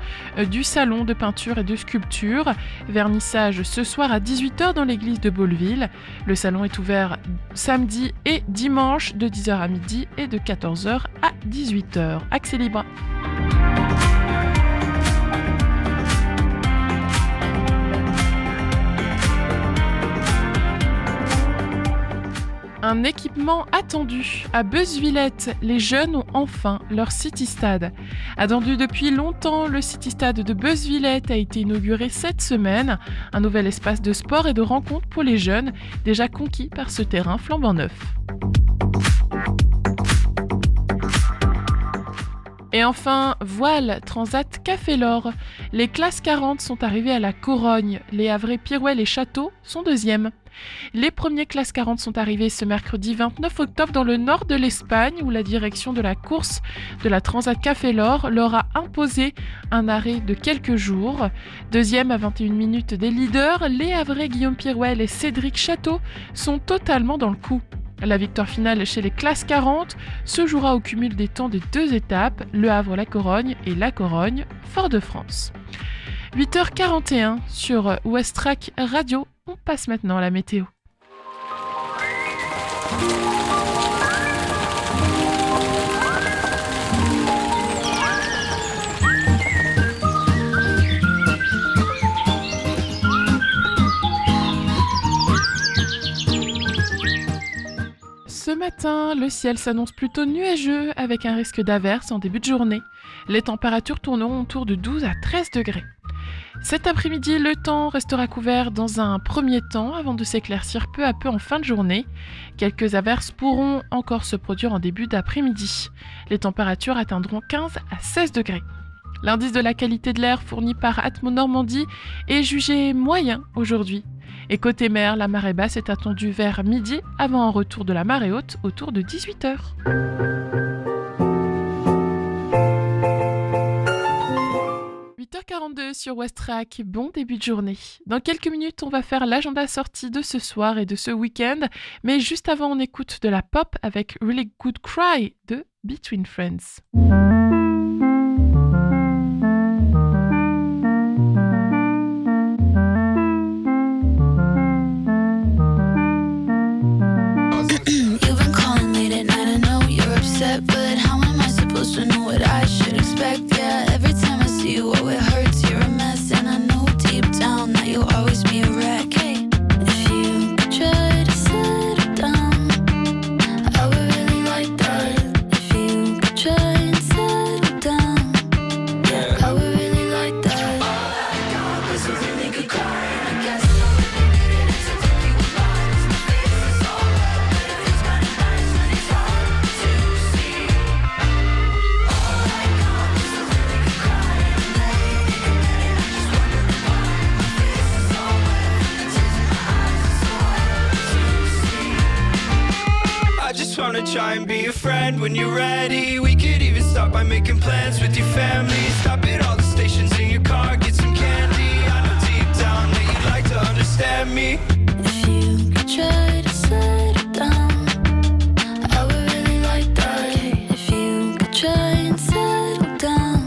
du salon de peinture et de sculpture. Vernissage ce soir à 18h dans l'église de Bolleville. Le salon est ouvert samedi et dimanche de 10h à midi et de 14h à 18h. Accès libre. Un équipement attendu. À Beuzevillette, les jeunes ont enfin leur City-Stade. Attendu depuis longtemps, le City-Stade de Beuzevillette a été inauguré cette semaine. Un nouvel espace de sport et de rencontre pour les jeunes, déjà conquis par ce terrain flambant neuf. Et enfin, voile, Transat Café L'Or. Les classes 40 sont arrivées à la Corogne. Les Havrais, Pirouel et Château sont deuxièmes. Les premiers classes 40 sont arrivés ce mercredi 29 octobre dans le nord de l'Espagne où la direction de la course de la Transat Café L'Or leur a imposé un arrêt de quelques jours. Deuxième à 21 minutes des leaders, les Havrais Guillaume Pirouel et Cédric Château sont totalement dans le coup. La victoire finale chez les classes 40 se jouera au cumul des temps des 2 étapes, Le Havre-La Corogne et La Corogne-Fort-de-France. 8h41 sur Westrack Radio, on passe maintenant à la météo. Ce matin, le ciel s'annonce plutôt nuageux avec un risque d'averse en début de journée. Les températures tourneront autour de 12 à 13 degrés. Cet après-midi, le temps restera couvert dans un premier temps avant de s'éclaircir peu à peu en fin de journée. Quelques averses pourront encore se produire en début d'après-midi. Les températures atteindront 15 à 16 degrés. L'indice de la qualité de l'air fourni par Atmo Normandie est jugé moyen aujourd'hui. Et côté mer, la marée basse est attendue vers midi avant un retour de la marée haute autour de 18h. – 42 sur Westrack, bon début de journée. Dans quelques minutes, on va faire l'agenda sortie de ce soir et de ce week-end, mais juste avant, on écoute de la pop avec Really Good Cry de Between Friends. You've been calling late at night, I know you're upset, but how am I supposed to know what I should expect? Yeah, every time I see you, oh, it hurts, you're a mess, and I know deep down that you'll always be a wreck. Hey, if you could try to settle down, I would really like that. If you could try and settle down, yeah, I would really like that. All I got was a really good cry, and I guess wanna try and be a friend when you're ready. We could even start by making plans with your family. Stop at all the stations in your car, get some candy. I know deep down that you'd like to understand me. If you could try to settle down, I would really like that. If you could try and settle down,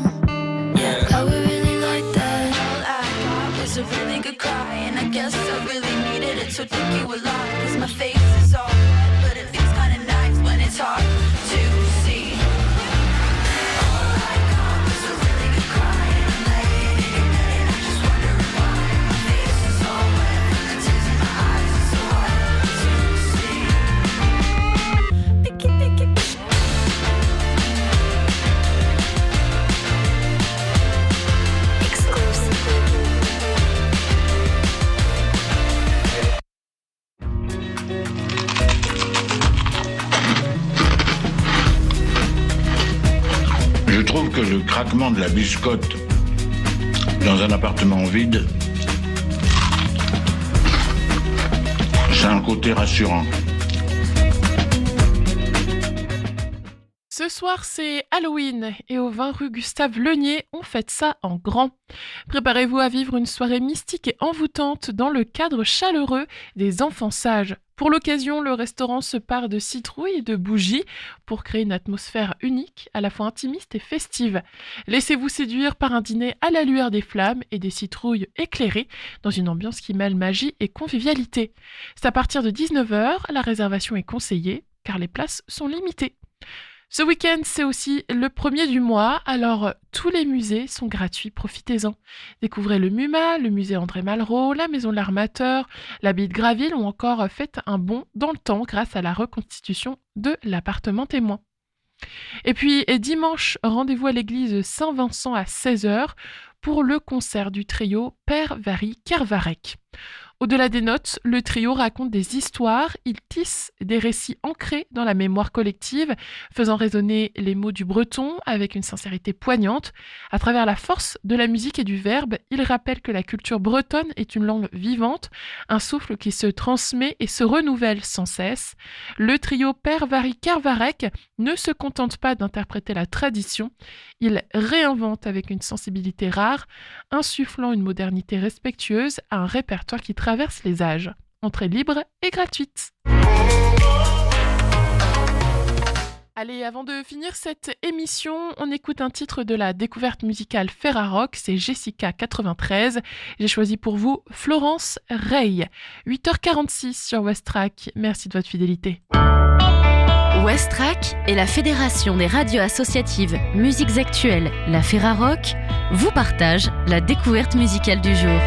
Je trouve que le craquement de la biscotte dans un appartement vide, c'est un côté rassurant. Ce soir, c'est Halloween et au 20 rue Gustave Leunier, on fête ça en grand. Préparez-vous à vivre une soirée mystique et envoûtante dans le cadre chaleureux des enfants sages. Pour l'occasion, le restaurant se pare de citrouilles et de bougies pour créer une atmosphère unique, à la fois intimiste et festive. Laissez-vous séduire par un dîner à la lueur des flammes et des citrouilles éclairées dans une ambiance qui mêle magie et convivialité. C'est à partir de 19h, la réservation est conseillée car les places sont limitées. Ce week-end, c'est aussi le 1er du mois, alors tous les musées sont gratuits, profitez-en. Découvrez le MUMA, le musée André Malraux, la maison de l'Armateur, l'abbaye de Graville ou encore faites un bond dans le temps grâce à la reconstitution de l'appartement témoin. Et puis dimanche, rendez-vous à l'église Saint-Vincent à 16h pour le concert du trio Père Vary Kervarek. Au-delà des notes, le trio raconte des histoires, il tisse des récits ancrés dans la mémoire collective, faisant résonner les mots du breton avec une sincérité poignante. À travers la force de la musique et du verbe, il rappelle que la culture bretonne est une langue vivante, un souffle qui se transmet et se renouvelle sans cesse. Le trio Père Vary Kervarek ne se contente pas d'interpréter la tradition, il réinvente avec une sensibilité rare, insufflant une modernité respectueuse à un répertoire qui traverse les âges. Entrée libre et gratuite. Allez, avant de finir cette émission, on écoute un titre de la découverte musicale Ferrarock, c'est Jessica 93. J'ai choisi pour vous Florence Rey. 8h46 sur Westrack. Merci de votre fidélité. Westrack et la Fédération des radios associatives Musiques Actuelles, la Ferrarock, vous partagent la découverte musicale du jour.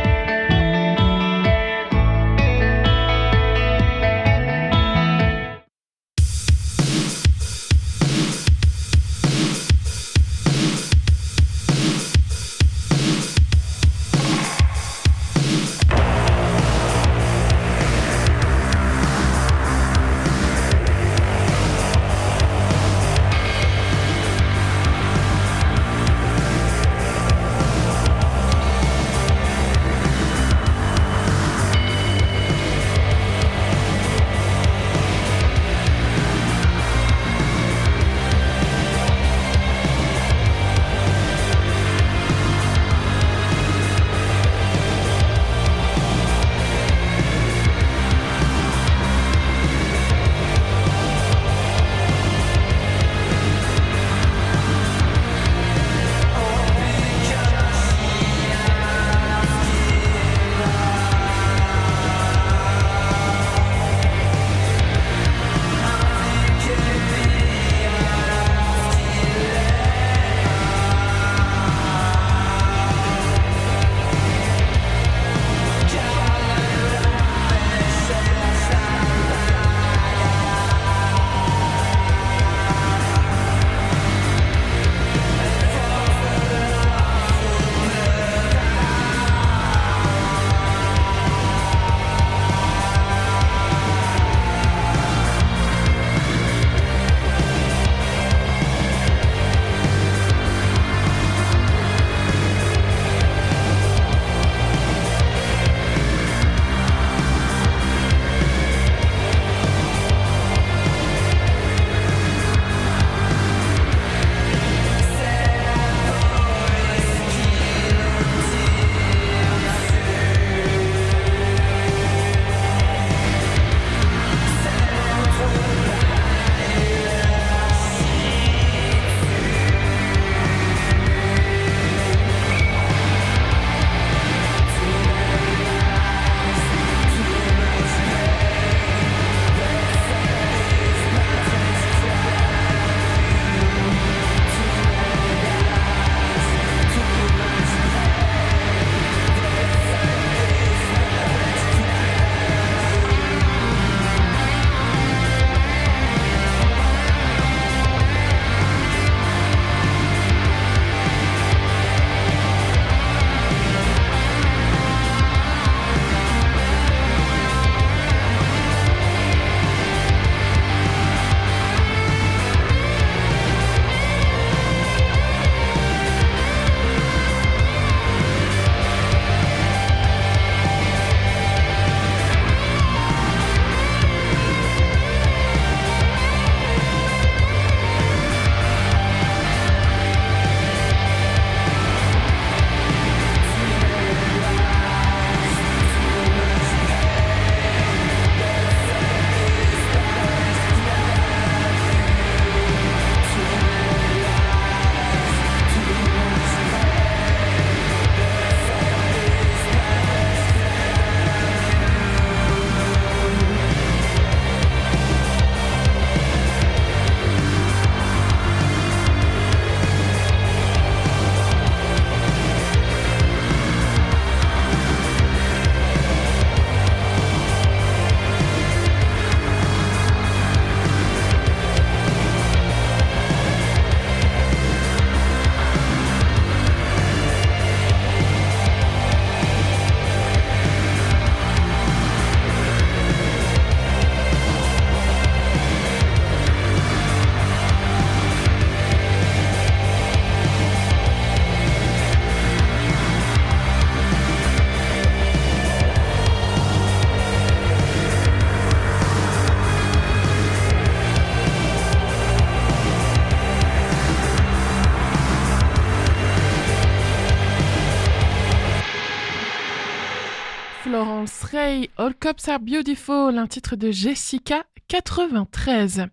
Ray, All Cops Are Beautiful, un titre de Jessica 93.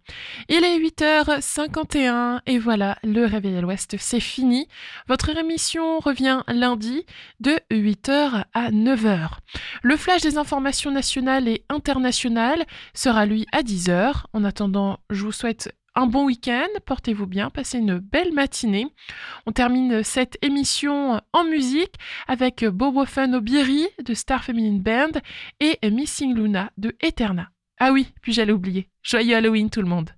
Il est 8h51 et voilà, le Réveil à l'Ouest, c'est fini. Votre émission revient lundi de 8h à 9h. Le flash des informations nationales et internationales sera lui à 10h. En attendant, je vous souhaite un bon week-end, portez-vous bien, passez une belle matinée. On termine cette émission en musique avec Bobo Fun Obiri de Star Feminine Band et Missing Luna de Eterna. Ah oui, puis j'allais oublier. Joyeux Halloween tout le monde.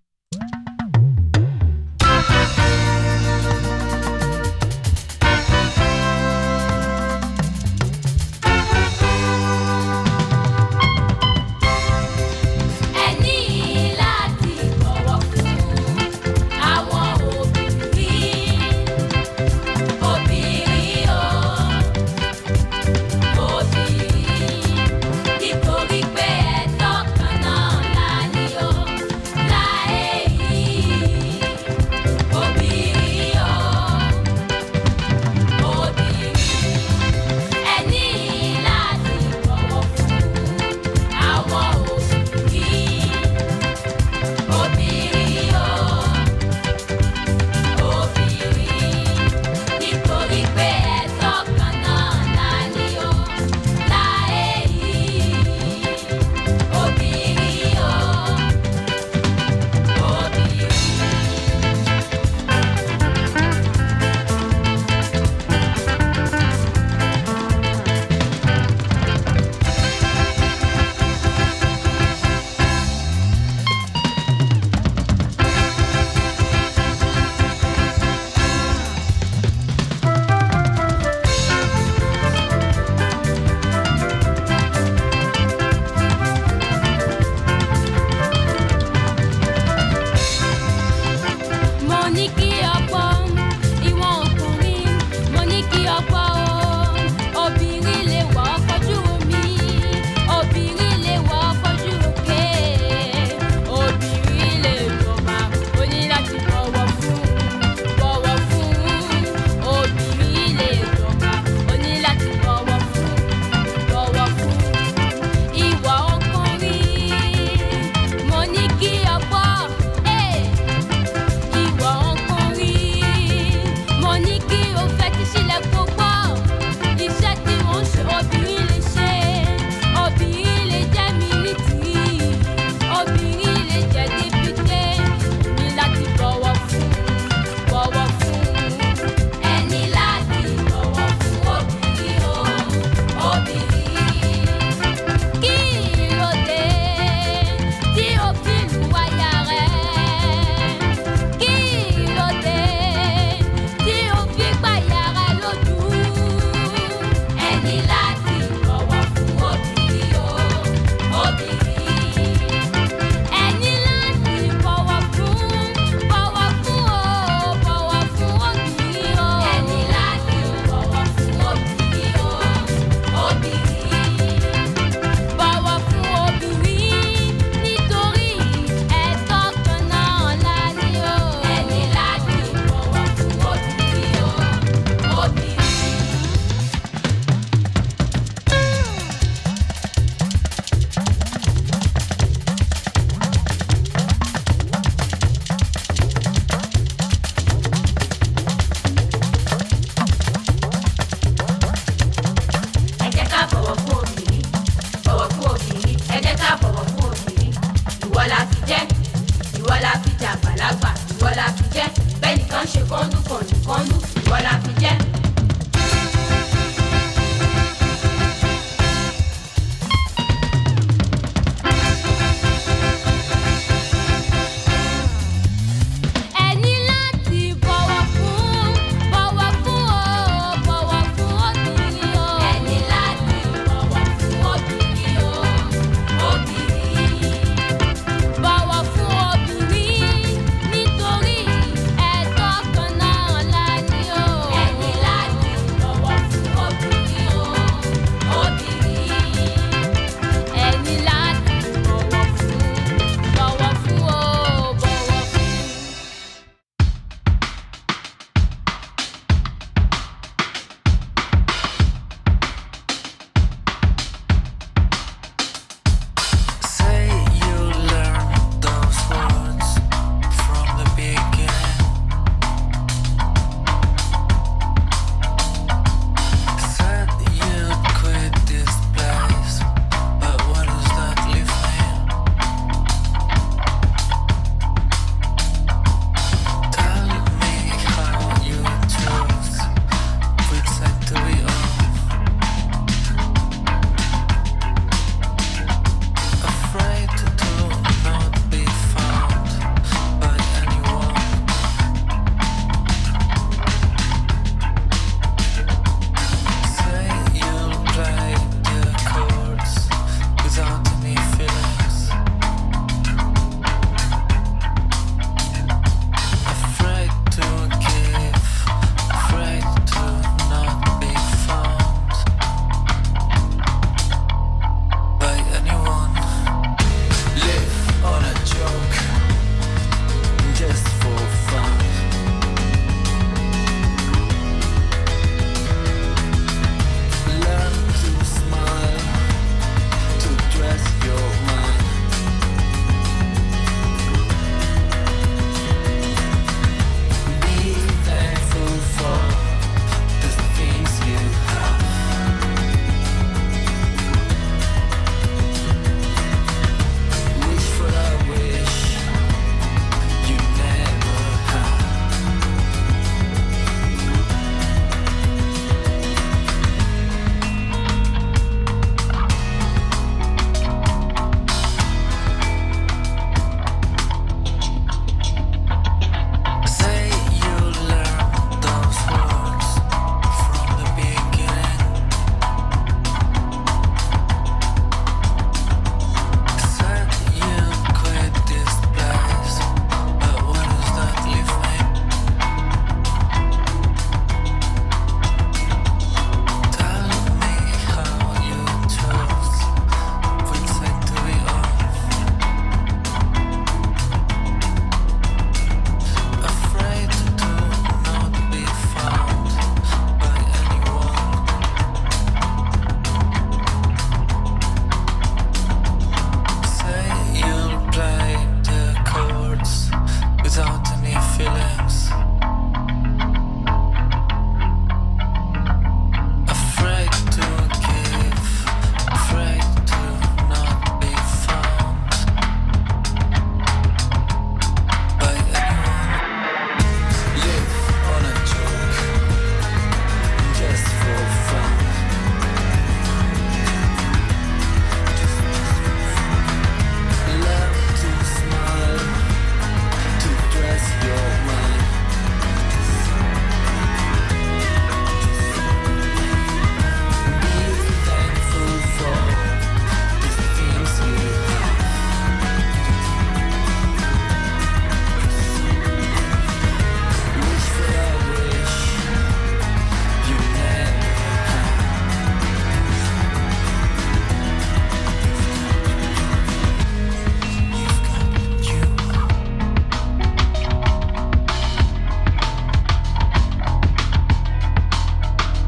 Ìwọ la fi jẹ àgbàlagbà, ìwọ la fi jẹ bẹ́ẹ̀ nìkan ṣe kọ́ńdú.